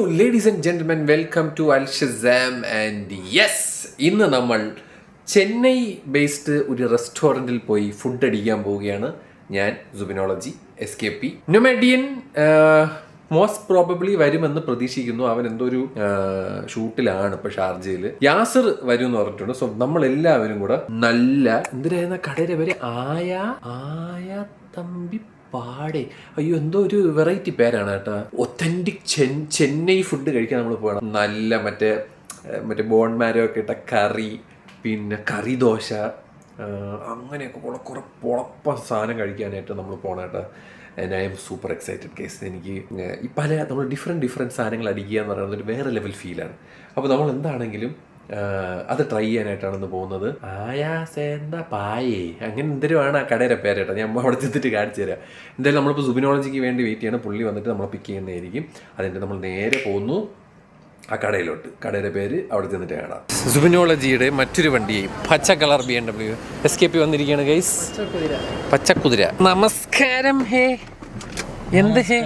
ladies and gentlemen, welcome to Al Shazam and yes, ഇന്ന് നമ്മൾ Chennai based ഒരു റെസ്റ്റോറൻറ്റിൽ പോയി ഫുഡ് അടിക്കാൻ പോവുകയാണ്. ഞാൻ സുബിനോളജി SKP നൊമാഡിയൻ മോസ്റ്റ് പ്രോബബ്ലി വരുമെന്ന് പ്രതീക്ഷിക്കുന്നു. അവൻ എന്തോ ഒരു ഷൂട്ടിലാണ് ഇപ്പൊ ഷാർജയിൽ. യാസർ വരും എന്ന് പറഞ്ഞിട്ടുണ്ട്. സോ നമ്മളെല്ലാവരും കൂടെ നല്ല എന്തിനായിരുന്ന കടയുടെ പേര് ആയ തമ്പി പാടെ, അയ്യോ എന്തോ ഒരു വെറൈറ്റി പേരാണ് കേട്ടോ. ഒത്തന്റിക് ചെന്നൈ ഫുഡ് കഴിക്കാൻ നമ്മൾ പോകണം. നല്ല മറ്റേ ബോൺമാരൊക്കെ ഇട്ട കറി, പിന്നെ കറി ദോശ, അങ്ങനെയൊക്കെ കുറെ പൊളപ്പ സാധനം കഴിക്കാനായിട്ട് നമ്മൾ പോകണം കേട്ടോ. And I M super excited case. എനിക്ക് ഈ നമ്മൾ ഡിഫറെൻറ്റ് സാധനങ്ങൾ അടിക്കുക എന്ന് പറയുന്നത് ഒരു വേറെ ലെവൽ ഫീലാണ്. അപ്പോൾ നമ്മൾ എന്താണെങ്കിലും അത് ട്രൈ ചെയ്യാനായിട്ടാണ് പോകുന്നത്. ആയാസെന്താ പായേ അങ്ങനെ എന്തെങ്കിലുമാണ് ആ കടയുടെ പേരേട്ടോ. ഞാൻ അവിടെ ചെന്നിട്ട് കാണിച്ചു തരാം. എന്തായാലും നമ്മളിപ്പോൾ സുബിനോളജിക്ക് വേണ്ടി വെയിറ്റ് ചെയ്യണം. പുള്ളി വന്നിട്ട് നമ്മളെ പിക്ക് ചെയ്യുന്നതായിരിക്കും. അതിൻ്റെ നമ്മൾ നേരെ പോകുന്നു ആ കടയിലോട്ട്. കടയുടെ പേര് അവിടെ ചെന്നിട്ട് കാണാം. സുബിനോളജിയുടെ മറ്റൊരു വണ്ടിയെയും പച്ച കളർ BMW SKP വന്നിരിക്കുകയാണ് ഗൈസ്. പച്ചക്കുതിര. നമസ്കാരം. ഹേ എന്ത് ഹേ.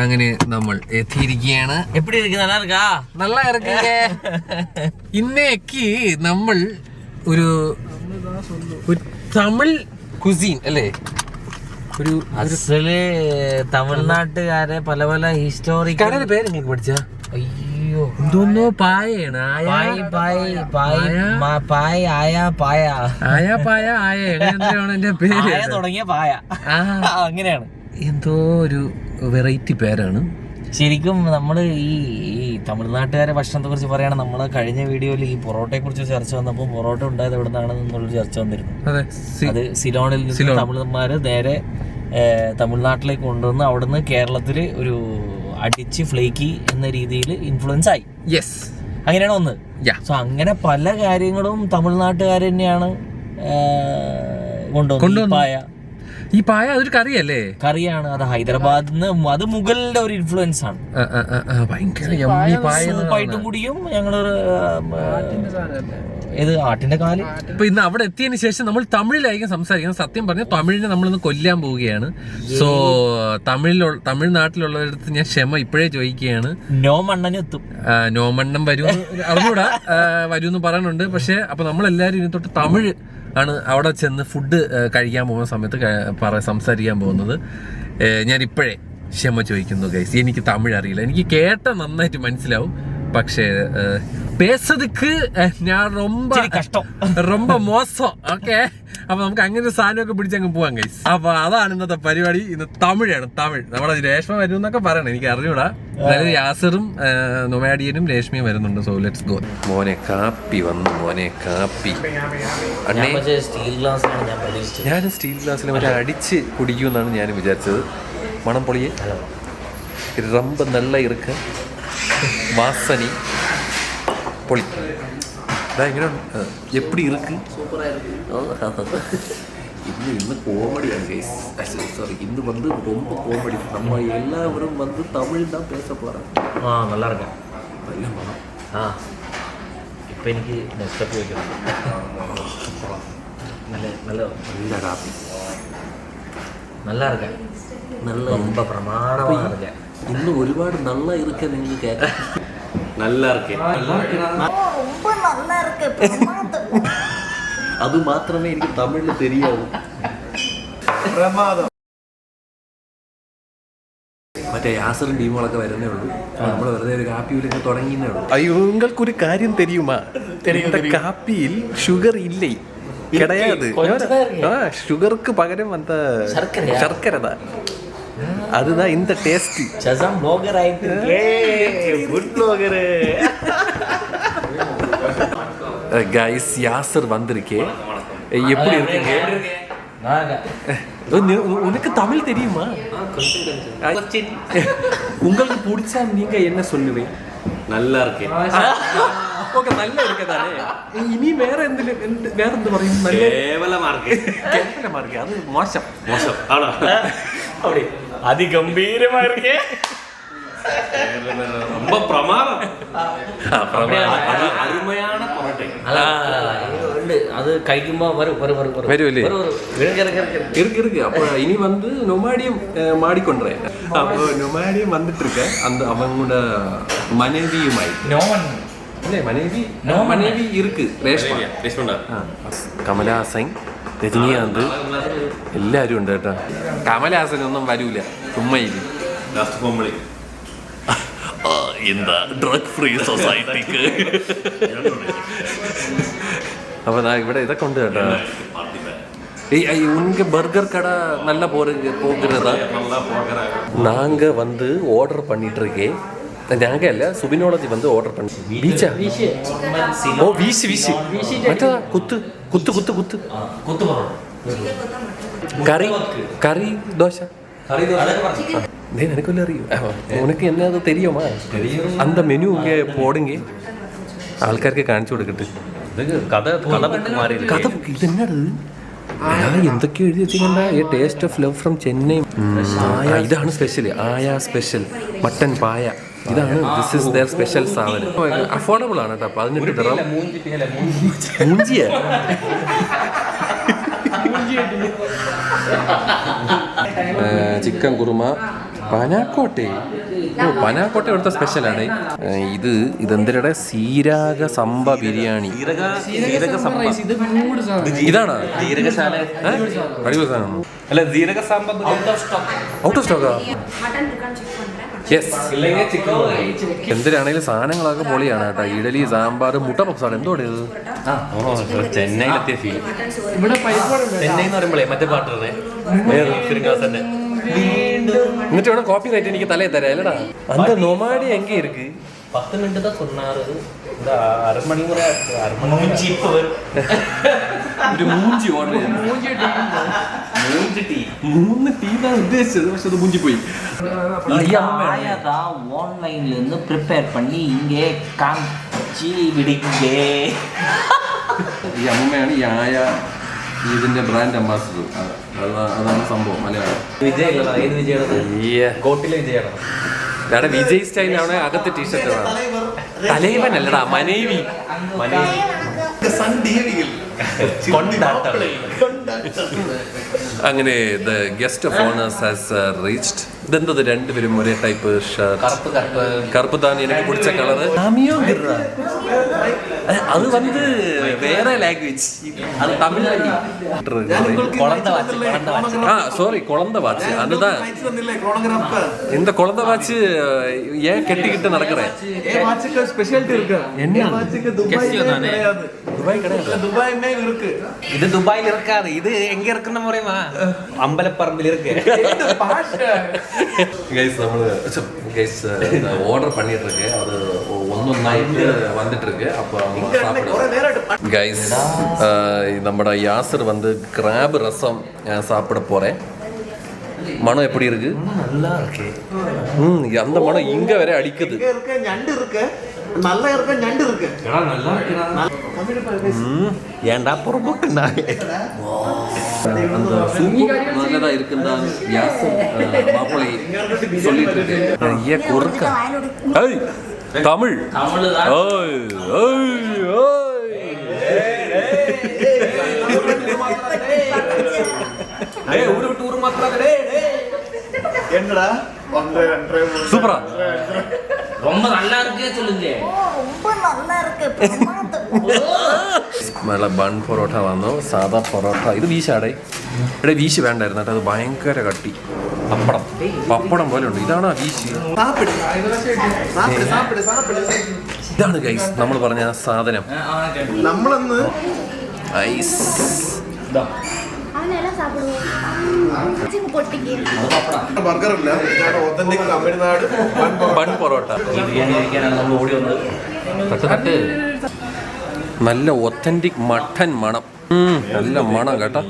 അങ്ങനെ നമ്മൾ എത്തിയിരിക്കുകയാണ്. നല്ല ഇറക്കുക. ഇന്നേക്ക് നമ്മൾ ഒരു തമിഴ് കുസീൻ അല്ലേ, ഒരു അസല് തമിഴ്നാട്ടുകാരെ പല പല ഹിസ്റ്റോറിക് കടയുടെ പേര് നിങ്ങൾക്ക് പഠിച്ച. അയ്യോ എന്തോന്നോ പായാണ്. എന്റെ പേര് തുടങ്ങിയ പായ അങ്ങനെയാണ്. എന്തോ ഒരു വെറൈറ്റി പേരാണ് ശരിക്കും. നമ്മൾ ഈ തമിഴ്നാട്ടുകാരെ ഭക്ഷണത്തെ കുറിച്ച് പറയുകയാണെങ്കിൽ നമ്മൾ കഴിഞ്ഞ വീഡിയോയിൽ ഈ പൊറോട്ടയെ കുറിച്ച് ചർച്ച വന്നപ്പോൾ പൊറോട്ട ഉണ്ടായത് എവിടെ നിന്നാണെന്നുള്ളൊരു ചർച്ച വന്നിരുന്നു. അത് സിലോണിൽ നിന്ന് തമിഴന്മാര് നേരെ തമിഴ്നാട്ടിലേക്ക് കൊണ്ടുവന്ന് അവിടുന്ന് കേരളത്തിൽ ഒരു അടിച്ച് ഫ്ലേക്കി എന്ന രീതിയിൽ ഇൻഫ്ലുവൻസ് ആയി. യെസ്, അങ്ങനെയാണ് ഒന്ന്. സോ അങ്ങനെ പല കാര്യങ്ങളും തമിഴ്നാട്ടുകാർ തന്നെയാണ് കൊണ്ടുവന്നത്. ഈ പായ അതൊരു കറിയല്ലേ? കറിയാണ്. അത് ഹൈദരാബാദിൽ നിന്ന്, അത് മുഗളിന്റെ ഒരു ഇൻഫ്ലുവൻസ് ആണ്. സൂപ്പായിട്ടും കൂടിയും ഞങ്ങള് ആട്ടിന്റെ കാല്. ഇപ്പൊ ഇന്ന് അവിടെ എത്തിയതിനു ശേഷം നമ്മൾ തമിഴിലായിരിക്കും സംസാരിക്കുന്നത്. സത്യം പറഞ്ഞാൽ തമിഴിനെ നമ്മളിന്ന് കൊല്ലാൻ പോവുകയാണ്. സോ തമിഴ്നാട്ടിലുള്ളവരടുത്ത് ഞാൻ ക്ഷമ ഇപ്പോഴേ ചോദിക്കുകയാണ്. നോമണ്ണൻ വരും അറിഞ്ഞൂടാ, വരും പറയുന്നുണ്ട്. പക്ഷെ അപ്പൊ നമ്മളെല്ലാരും ഇനി തൊട്ട് തമിഴ് ആണ് അവിടെ ചെന്ന് ഫുഡ് കഴിക്കാൻ പോകുന്ന സമയത്ത് സംസാരിക്കാൻ പോകുന്നത്. ഞാൻ ഇപ്പോഴേ ക്ഷമ ചോദിക്കുന്നു ഗൈസ്. എനിക്ക് തമിഴ് അറിയില്ല. എനിക്ക് കേട്ട നന്നായിട്ട് മനസ്സിലാവും, പക്ഷേ പേസതുക്ക് ഞാൻ ரொம்ப മോശം. ഓക്കെ, അപ്പൊ നമുക്ക് അങ്ങനെ ഒരു സാധനമൊക്കെ പിടിച്ചങ്ങ് പോവാം ഗൈസ്. അപ്പൊ അതാണ് ഇന്നത്തെ പരിപാടി. ഇന്ന് തമിഴാണ്. നമ്മുടെ രേഷ്മ വരും എന്നൊക്കെ പറയണം, എനിക്ക് അറിഞ്ഞൂടാ. അതായത് യാസറും നൊമാഡിയനും രേഷ്മയും വരുന്നുണ്ട്. So let's go. മോനെ കാപ്പി വന്നു. മോനെ കാപ്പി. ഞാൻ സ്റ്റീൽ ഗ്ലാസ്സിൽ മറ്റേ അടിച്ച് കുടിക്കുമെന്നാണ് ഞാൻ വിചാരിച്ചത്. മണം പൊളിയെ ரொம்ப നല്ല ഇറുക്ക് വാസനി പൊളി. എങ്ങനെയാണ് എപ്പടി ഇറുക്ക്? ഇന്ന് കോമഡിയാണ് ഗൈസ്. സോറി, ഇന്ന് வந்து ரொம்ப കോമഡി. நம்ம எல்லாரும் வந்து தமிழ் தான் பேச போறோம். நல்லா இருக்கேன். നല്ല മണം. ഇപ്പം എനിക്ക് നെക്സ്റ്റ് ചോദിക്കണം. നല്ല കാപ്പി. നല്ല ഇറക്കാൻ. നല്ല ரொம்ப പ്രമാണമാണ് ഇറക്കാൻ. ഇന്ന് ഒരുപാട് നല്ല ഇറക്കാൻ നിങ്ങൾക്ക് കേൾക്കാം. നല്ല ഇറക്കാൻ. അത് മാത്രമേ എനിക്ക് തമിഴിൽ തെരിയാവൂ. മറ്റേ യാസറും ടീമുകളൊക്കെ വരുന്നേ ഉള്ളൂ. നമ്മൾ വെറുതെ ഒരു കാപ്പിയിലൊക്കെ തുടങ്ങിയേ ഉള്ളൂ. അയ്യോ, നിങ്ങൾക്കൊരു കാര്യം തെരിയുമാ? കാപ്പിയിൽ ഷുഗർ ഇല്ലേ? കിടയാത്. ഷുഗർക്ക് പകരം വന്ന ശർക്കരതാ. அதுதான் இந்த டேஸ்ட். சசம் ப்ளாகர் ஆயிட்டிருக்கே. Food blogger. गाइस, யாசர் வந்திருக்கே. எப்படி இருக்கீங்க? உனக்கு தமிழ் தெரியுமா? உங்களுக்கு பிடிச்சா நீங்க என்ன சொல்லுவீங்க? நல்லா இருக்கேன். ഓക്കെ, നല്ല ഇരിക്കതാണേ. ഇനി വേറെ എന്ത് പറയും? കേവലമാർക്ക്. അത് മോശം ആണോ? அப்படி அதிகம்பீரமா இருக்கே. ரொம்ப பிரமாதம். அருமையான பொருட்கள். അത് കഴിക്കുമ്പോ വരുമല്ലേ இருக்கு அப்போ இனி வந்து நொமாடியம் மாடிக்கொண்டேன் அப்போ நொமாடியம் வந்துட்டு இருக்க அந்த அவங்களோட மனைவியுமாய் இல்ல மனைவி இருக்கு ரேஷ்மா കമലഹാസൻ രജനീകാന്ത് എല്ലാവരും ഉണ്ട് കേട്ടോ. കമലഹാസൻ ഒന്നും വരൂല ചുമ്മാ இந்த ட்ரக் ஃப்ரீ சொசைட்டிக்கு அப்போ நான் ഇവിടെ ഇതൊക്കെ ഉണ്ട് കേട്ടോ. உங்க பர்கர் கடை நல்ல போகிறதா? நாங்க வந்து ஆர்டர் பண்ணிட்டு இருக்கேன். நாங்க இல்ல சுபினோலஜி வந்து ஆர்டர் பண்ணி பீச்சா ஓ வீசி மറ്റா குத்து கறி தோசை எனக்கு அறியும் உனக்கு என்ன தெரியுமா? அந்த மெனு இங்கே போடுங்க ആൾക്കാർക്ക് കാണിച്ചു കൊടുക്കട്ടെ. കഥ ഇത് എന്നത് എന്തൊക്കെയോ എഴുതി വെച്ചിട്ടുണ്ട. A taste of love from Chennai. ഇതാണ് സ്പെഷ്യൽ. ആയ സ്പെഷ്യൽ മട്ടൻ പായ. ഇതാണ് ദിസ് ഇസ് ദെയർ സ്പെഷ്യൽ സാധനം. അഫോർഡബിൾ ആണ് കേട്ടോ. 18 ദിർഹം. മൂഞ്ചിയ ചിക്കൻ കുറുമ പനാക്കോട്ടെ. പനാക്കോട്ടെ ഇവിടുത്തെ സ്പെഷ്യലാണ്. ഇതെന്തിടെ സീരക സംഭ ബിരിയാണി. ഇതാണ് അടിപൊളി സാധനം. അല്ല ജീരക സാമ്പ ഔട്ട് ഓഫ് സ്റ്റോക്കാ? യെസ്. എന്തിനാണെങ്കിലും സാധനങ്ങളൊക്കെ പൊളിയാണ് കേട്ടോ. ഇഡലി സാമ്പാർ മുട്ട പപ്സാണ്. എന്തോടെ ഇത്? ചെന്നൈയിലെത്തിയ ഫീൽ. ചെന്നൈ എന്ന് പറയുമ്പോഴേ മറ്റേ പാട്ടില്ലേ എന്നിട്ട് വേണം കോപ്പി റൈറ്റ് എനിക്ക് തലേ തരാം അല്ലടാ. அந்த நொமாடி எங்க இருக்கு? 10 மினிட் தான் சொன்னாரு. இந்த அரை மணி முறை மூஞ்சி இப்போ வரும். ഒരു മൂഞ്ചി ഓർഡർ ചെയ്തു. മൂന്ന് ടീ தான் ഉദ്ദേശിച്ചത്. പക്ഷെ അത് മൂഞ്ചി പോയി. ஆயா தான் ஆன்லைன்ல இருந்து ப்ரிப்பேர் பண்ணி இங்கே காமிச்சி விடுங்க. ഈ അമ്മയാണ് ഈ ആയ ഇതിന്റെ ബ്രാൻഡ് അംബാസിഡർ. അതാണ് സംഭവം. മലയാളം വിജയ് ഏത് വിജയാണ്? കോട്ടിലെ വിജയാണ്. ഇവിടെ വിജയ് സ്റ്റൈലാണ്. അകത്ത് ടീഷർട്ട് തലൈവനല്ലടാ മനേവി. അങ്ങനെ the guest of honours has reached. ഇതെന്തത് രണ്ടുപേരും ഒരേ ടൈപ്പ് ഷർട്ട്. കറുപ്പ് താൻ എനിക്ക് പിടിച്ച കളറ്. അത് വന്ന് വേറെ ലാംഗ്വേജ്. അത് തമിഴ്. സോറി குழந்தை வாட்ச். அதுதான் இந்த குழந்தை வாட்ச் ஏன் கெட்டிக்கிட்டு நடக்கிறேன். என்ன துபாய் கிடையாது. துபாய்மே இருக்கு. இது துபாயில் இருக்காது. இது எங்க இருக்குன்னு முறையுமா? அம்பலப்பரம்பில் இருக்கு. கைஸ் നമ്മൾ ഓർഡർ பண்ணிட்டு இருக்கு. அது ഒന്നൊന്നായിട്ട് വന്നിട്ട് இருக்கு. അപ്പോൾ கைஸ் നമ്മുടെ യാസർ வந்து கிராப் ரசம் சாப்பிட போறேன். மனம் எப்படி இருக்கு? நல்லா இருக்கு. அந்த மனம் இங்க வரை அடிக்குது. ഞണ്ട് இருக்கு. நல்லா இருக்கு. ഞണ്ട് இருக்கு. எடா நல்லா இருக்குடா. ஏன்டா புறம்போக்குனாங்க. அந்த சூப் நல்லதா இருக்குதா யாசர் மாப்பிளை சொல்லிட்டு இருக்கு. ஏ குறுக்க ஏய் தமிழ் தான். ஓய் ஓய் ஓய் டேய் ஊரு விட்டு ஊரு மாத்துறாங்க. டேய் என்னடா சூப்பரா ரொம்ப நல்லா இருக்கே சொல்லுங்க. ரொம்ப நல்லா இருக்கு. നല്ല ബൺ പൊറോട്ട വന്നു. സാധാ പൊറോട്ട. ഇത് വീശാടേ. ഇവിടെ വീശ് വേണ്ടായിരുന്നു കേട്ടോ. അത് ഭയങ്കര കട്ടി. പപ്പടം പോലെ ഉണ്ട്. ഇതാണോ വീശ്? ഇതാണ് ഗൈസ് നമ്മൾ പറഞ്ഞ സാധനം. നമ്മളന്ന് ഐസ് ബർഗർ ഇല്ല. Authentic Tamil Nadu bun parotta. ബിരിയാണി കഴിക്കാനാണ് നമ്മൾ ഓടി വന്നത്. തട്ട് നല്ല ഒത്തന്റിക് മട്ടൻ മണം. നല്ല മണം കേട്ടോ.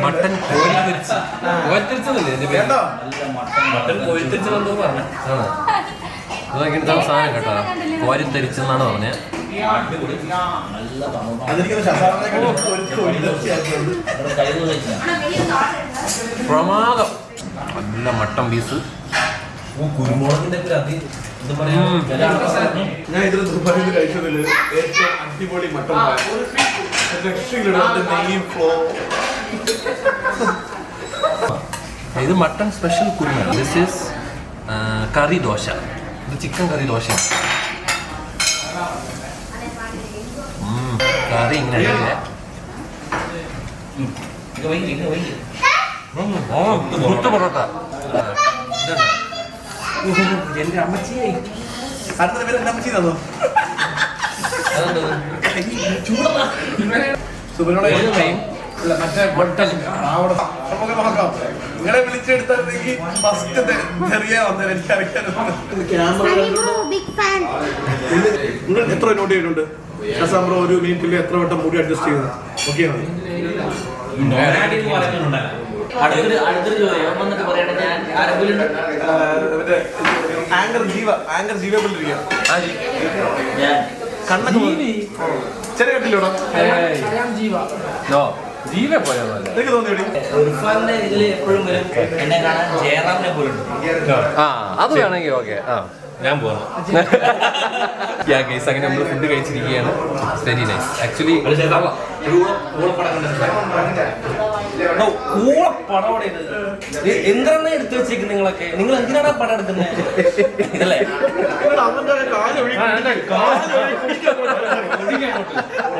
മട്ടൻ ഇങ്ങനത്തെ സാധനം കേട്ടോ. കോരിത്തരിച്ചെന്നാണ് പറഞ്ഞത്. പ്രമാദം. നല്ല മട്ടൻ പീസ്. കുരുമുളകിന്റെ എന്താ പറയാ ഞാൻ ഇതിൽ ദുബായിൽ കഴിച്ചതിൽ ഏറ്റവും അടിപൊളി മട്ടൻ നെയ്യും ഫ്ലോ. ഇത് മട്ടൺ സ്പെഷ്യൽ കുരുമ. ദിസ് ഈസ് കറി ദോശ. ഇത് ചിക്കൻ കറി ദോശ. കറി ഇങ്ങനെ മുട്ട പൊറോട്ട. എന്റെ അമ്മച്ചിയെ അടുത്ത പേര് എന്നെ അമ്മച്ചി തന്നോ? സുബിനോട് മറ്റേ മട്ടൻ നമുക്ക് നോക്കാം. നിങ്ങളെ വിളിച്ചെടുത്തായിരുന്നെങ്കിൽ ഫസ്റ്റ് ചെറിയ വന്നത് ബിഗ് ഫാൻ. നിങ്ങൾ എത്ര നോട്ട് ചെയ്തിട്ടുണ്ട്? ബ്രോ ഒരു മിനിറ്റിൽ എത്ര വട്ടം മുടി അഡ്ജസ്റ്റ് ചെയ്യുന്നത്? ഓക്കെ അടുത്തൊരു ചോദ്യം വന്നിട്ട് പറയട്ടെ. ഞാൻ ആരെങ്കിലും മറ്റേ ആങ്കർ ജീവപ്പെട്ടിരിക്കുക. ഞാൻ കണ്ണൊക്കെ ചെറിയ കട്ടില്ലോടാ. ജീവ പോയാന്നല്ല. എനിക്ക് തോന്നിയോടി ഇർഫാന്റെ ഇതില് എപ്പോഴും വരും എന്നെ കാണാൻ ജയറാമിനെ പോലുണ്ട്. ആ അത് വേണമെങ്കിൽ ഓക്കെ. ആ ഞാൻ പോകുന്നു. ഗൈസ് അങ്ങനെ നമ്മൾ ഫുഡ് കഴിച്ചിരിക്കുകയാണ്. Very nice actually. എന്താണ് എടുത്തു വെച്ചേക്കുന്നത് നിങ്ങളൊക്കെ? നിങ്ങൾ എന്തിനാണ് പടം എടുക്കുന്നത്? ഇതല്ലേ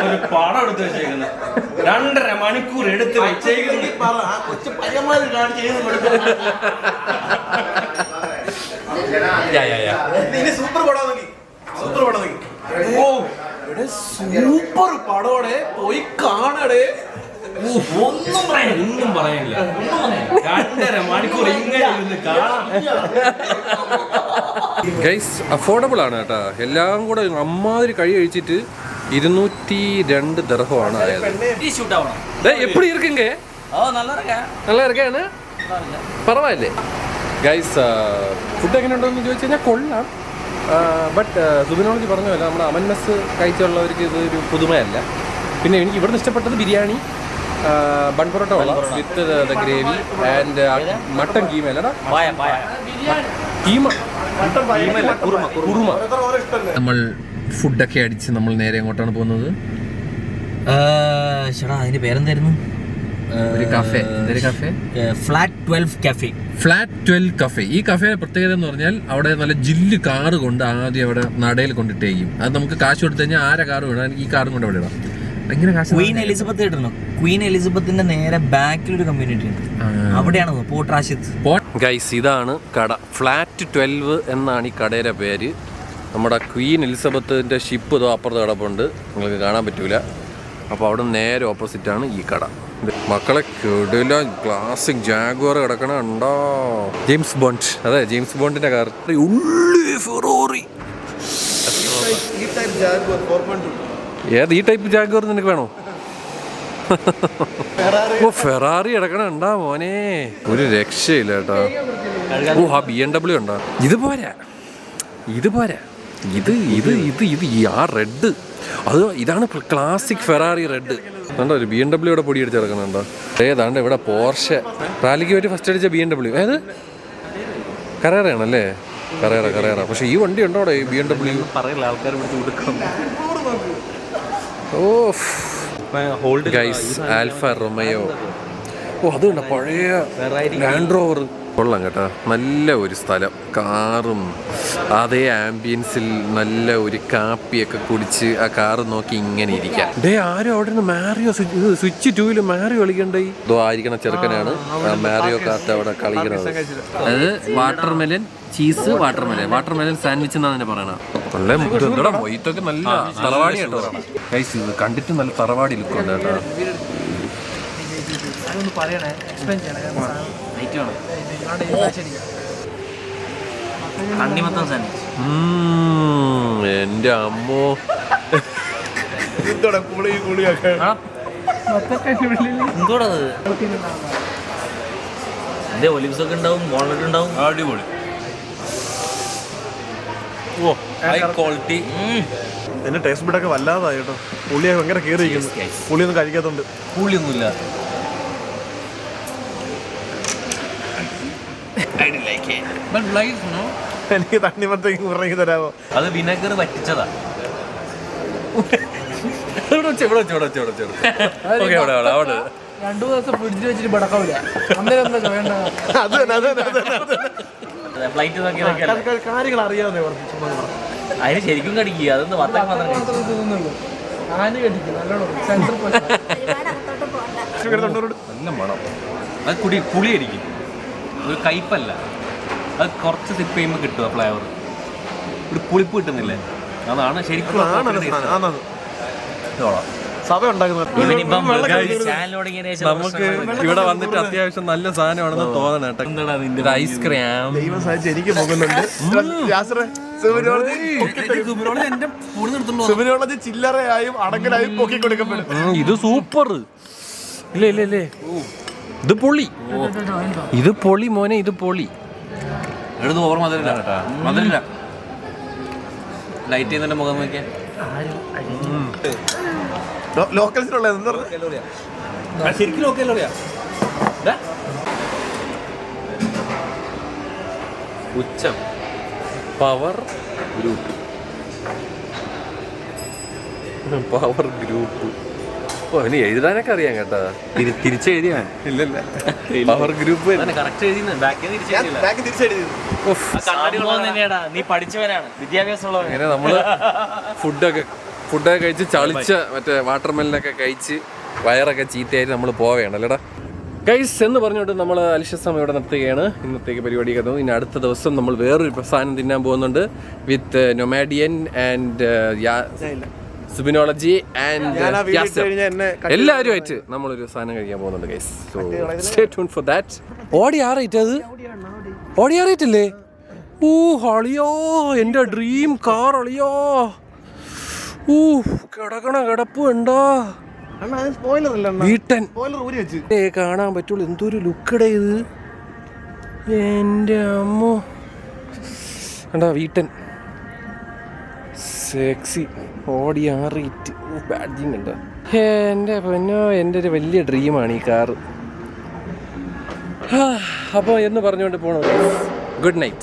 ഒരു പടം എടുത്തു വെച്ചേക്കുന്നത് 2.5 മണിക്കൂർ എടുത്ത് വെച്ചേക്കുന്നത്. കൊച്ചു പയ്യന്മാര് കാണിച്ചു ഇനി സൂപ്പർ പടം നോക്കി. സൂപ്പർ പടം നോക്കി. ഓ സൂപ്പർ പടോടെ പോയി കാണടേ. ഒന്നും പറയാനില്ല. 2.5 മണിക്കൂർ ഇങ്ങനെ ഇരുന്ന് കാണാം. ഗൈസ് അഫോർഡബിൾ ആണ് കേട്ടോ. എല്ലാം കൂടെ അമ്മാതിരി കഴി കഴിച്ചിട്ട് 202 ദർഹമാണ് ആയത്. എപ്പോഴും ഇരിക്കുങ്ക നല്ല ഇറക്കാണ്. പറവാല്ലേ ഗൈസ്? ഫുഡ് എങ്ങനെ ഉണ്ടോ എന്ന് ചോദിച്ചു കഴിഞ്ഞാൽ കൊള്ളാം. ബട്ട് സുബിനോളജി പറഞ്ഞല്ലോ, നമ്മുടെ അമൻ മെസ്സ് കഴിച്ചുള്ളവർക്ക് ഇതൊരു പുതുമയല്ല. പിന്നെ എനിക്ക് ഇവിടുന്ന് ഇഷ്ടപ്പെട്ടത് biryani, bun parotta with the gravy and mutton keema അല്ലടാ, കീമ കുറുമ. നമ്മൾ ഫുഡൊക്കെ അടിച്ച് നമ്മൾ നേരെ എങ്ങോട്ടാണ് പോകുന്നത്? ചേട്ടാ അതിന്റെ പേരെന്തായിരുന്നു? ഒരു കഫേ. എന്തൊരു cafe? Flat 12 cafe. Flat 12 cafe. ഈ കഫേയുടെ പ്രത്യേകത എന്ന് പറഞ്ഞാൽ അവിടെ നല്ല ജില്ല് കാറ് കൊണ്ട് ആദ്യം അവിടെ നടയിൽ കൊണ്ടിട്ടേക്കും. അത് നമുക്ക് കാശ് കൊടുത്തു കഴിഞ്ഞാൽ ആരെ കാറ് വേണം, ഈ കാറും കൊണ്ട് അവിടെ ഇടാം. ഭയങ്കര കാശ്. ക്വീൻ എലിസബത്ത് കിട്ടണോ? ക്വീൻ എലിസബത്തിന്റെ നേരെ ബാക്കിൽ ഒരു കമ്മ്യൂണിറ്റി ഉണ്ട്, അവിടെയാണ് പോർട്ട് റാഷിദ്. ഗൈസ് ഇതാണ് കട. ഫ്ലാറ്റ് 12 എന്നാണ് ഈ കടയുടെ പേര്. നമ്മുടെ ക്വീൻ എലിസബത്തിന്റെ ഷിപ്പ് ഇതോ അപ്പുറത്ത് കിടപ്പുണ്ട്, നിങ്ങൾക്ക് കാണാൻ പറ്റൂല. അപ്പോൾ അവിടെ നേരെ ഓപ്പോസിറ്റാണ് ഈ കട. മക്കളെ കിടില ക്ലാസിക് ജാഗ്വാർ കിടക്കണ ഉണ്ടോ? James bond. അതെ, ജെയിംസ് ബോണ്ടിന്റെ കാർ. ഏത് ഈ ടൈപ്പ് ജാഗ്വാർ നിനക്ക് വേണോ? ഓ ഫെറാറി കിടക്കണുണ്ടാ മോനെ, ഒരു രക്ഷയില്ല കേട്ടോ. ഓ ആ BMW ഉണ്ടോ? ഇത് പോരാ. ആ റെഡ്, അത് ഇതാണ് ക്ലാസിക് ഫെറാറി റെഡ്. കണ്ടോ ഒരു BMW പൊടി അടിച്ച് കിടക്കണുണ്ടോ? ഏതാണ്ട് ഇവിടെ പോർഷെ റാലിക്ക് പറ്റി ഫസ്റ്റ് അടിച്ച BMW. ഏത് കരേറയാണല്ലേ? കരേറ. പക്ഷെ ഈ വണ്ടി ഉണ്ടോ അവിടെ? ഈ BMW പറയില്ല, ആൾക്കാർ പിടിച്ച് കൊടുക്കും. ഓ ഗൈസ് ആൽഫ റൊമയോ. ഓ അത് കണ്ട പഴയ ലാൻഡ് റോവർ. കൊള്ളാം കേട്ടോ, നല്ല ഒരു സ്ഥലം. കാറും അതേ ആംബിയൻസിൽ നല്ല ഒരു കാപ്പിയൊക്കെ കുടിച്ച് ആ കാറ് നോക്കി ഇങ്ങനെ ഇരിക്കാം. ആരും അവിടെ നിന്ന് മാരിയോ സ്വിച്ച് 2 മാരിയോ കളിക്കണ്ടേ? ഇതോ ആയിരിക്കണ ചെറുക്കനാണ് മാരിയോ കാർട്ട് അവിടെ കളിക്കണത്. അത് വാട്ടർമെലൻ ചീസ് വാട്ടർമെലൻ സാൻഡ്വിച്ച് എന്നാണ് തന്നെ പറയണത്. നല്ല മൊയ്ത്തൊക്കെ നല്ല തറവാടി കേട്ടോ. ഗൈസ് ഇത് കണ്ടിട്ട് നല്ല തറവാടി ലുക്കുണ്ട് കേട്ടോ. എന്റെ അമ്മോ, എന്തോടത്? ഒലിവ്സ് ഒക്കെ ഉണ്ടാവും, വാൾനട്ട് ഉണ്ടാവും. അടിപൊളി. ഓ ഹൈ ക്വാളിറ്റി. എന്റെ ടേസ്റ്റ് ബിഡൊക്കെ വല്ലാതായി കേട്ടോ. പുള്ളിയൊക്കെ ഭയങ്കര കയറിയിരിക്കുന്നു. പുള്ളിയൊന്നും കഴിക്കാത്തോണ്ട്. പുളിയൊന്നുമില്ല. really like it. But light, no? എനിക്ക് തണ്ണിമത്തേക്ക് ഉറങ്ങി തരാമോ? അത് വിനെഗർ വറ്റിച്ചതാ. രണ്ടു ദിവസം ഫ്രിഡ്ജിൽ വെച്ചിട്ട് ബടക്കാവില്ല. അന്നേരം എന്താ വേണ്ട? അത് ഫ്ലൈറ്റ് നോക്കിയതൊക്കെ കാര്യങ്ങൾ അറിയാവുന്നേ അതിന് ശരിക്കും കടിക്കുക. അതൊന്ന് വത്താൻ മാത്രം തിന്നുള്ളൂ. ആന് കടിക്കും നല്ലോണം. സെൻട്രൽ പോയി ഒരുപാട് അകത്തോട്ട് പോകണ്ട. നല്ല മണം. അത് പുളിയടിക്കും, ഒരു കയ്പല്ല. അത് കുറച്ച് സിപ്പ് ചെയ്യുമ്പോൾ കിട്ടുക ഫ്ലേവർ, ഒരു പുളിപ്പ് കിട്ടുന്നില്ലേ? അതാണ് ശരിക്കും സഭ ഉണ്ടാക്കുന്നത്. നമുക്ക് ഇവിടെ വന്നിട്ട് അത്യാവശ്യം നല്ല സാധനമാണെന്ന് തോന്നണം. ഐസ്ക്രീം ദൈവം സഹായിച്ച് എനിക്ക് പോകുന്നുണ്ട്. സുബിനോളജി ചില്ലറയായും അടങ്കലായും പൊക്കി കൊടുക്കപ്പെടും. ഇത് സൂപ്പർ. ഇല്ല ഇല്ല ഇല്ലേ, ഇത് പൊളി. ഇത് പൊളി മോനെ, ഇത് പൊളി. എടുത്ത് ഓവർ മധുരില്ല. ലൈറ്റ് ചെയ്യുന്നതിന്റെ മുഖം നോക്കിയാൽ ലോക്കൽസിലുള്ള ശരിക്കും ലോക്കലോറിയാ. ഉച്ചം പവർ ഗ്രൂപ്പ്. Power group. ഓ, അവന് എഴുതാനൊക്കെ അറിയാം കേട്ടാ. തിരിച്ചെഴുതിയാൻ ഇല്ലല്ല. പവർ ഗ്രൂപ്പ് കറക്റ്റ് എഴുതി. നീ പഠിച്ചവനാണ്, വിദ്യാഭ്യാസമുള്ളവൻ. അങ്ങനെ നമ്മള് ഫുഡൊക്കെ കഴിച്ച് ചളിച്ച മറ്റേ വാട്ടർമെലനൊക്കെ കഴിച്ച് വയറൊക്കെ ചീത്തയായിട്ട് നമ്മൾ പോവുകയാണ് അല്ലേടാ ഗൈസ് എന്ന് പറഞ്ഞുകൊണ്ട് നമ്മൾ അൽഷസം ഇവിടെ നിർത്തുകയാണ്. ഇന്നത്തേക്ക് പരിപാടിയൊക്കെ തോന്നുന്നു. ഇനി അടുത്ത ദിവസം നമ്മൾ വേറൊരു സാധനം തിന്നാൻ പോകുന്നുണ്ട് വിത്ത് നൊമാഡിയൻ ആൻഡ് സുബിനോളജി ആൻഡ് എല്ലാവരുമായിട്ട് നമ്മളൊരു സാധനം കഴിക്കാൻ പോകുന്നുണ്ട് guys. So stay tune for that. ഓടി ആറേറ്റ് അത് ഓടി ആറേറ്റല്ലേ? ഓ അളിയോ, എൻ്റെ ഡ്രീം കാർ അളിയോ. ഓ കിടക്കണ കിടപ്പ് ഉണ്ടോ വീട്ടൻ കാണാൻ പറ്റുള്ളൂ. എന്തൊരു ലുക്കടേ ഇത്, എൻ്റെ അമ്മോ. കണ്ടാ വീട്ടൻ സെക്സി ഓടി ആറിയിട്ട് ബാഡ്ജിങ് ഉണ്ട്. എൻ്റെ പൊന്നോ, എൻ്റെ ഒരു വലിയ ഡ്രീമാണ് ഈ കാറ്. അപ്പോൾ എന്ന് പറഞ്ഞുകൊണ്ട് പോകണം. Good night.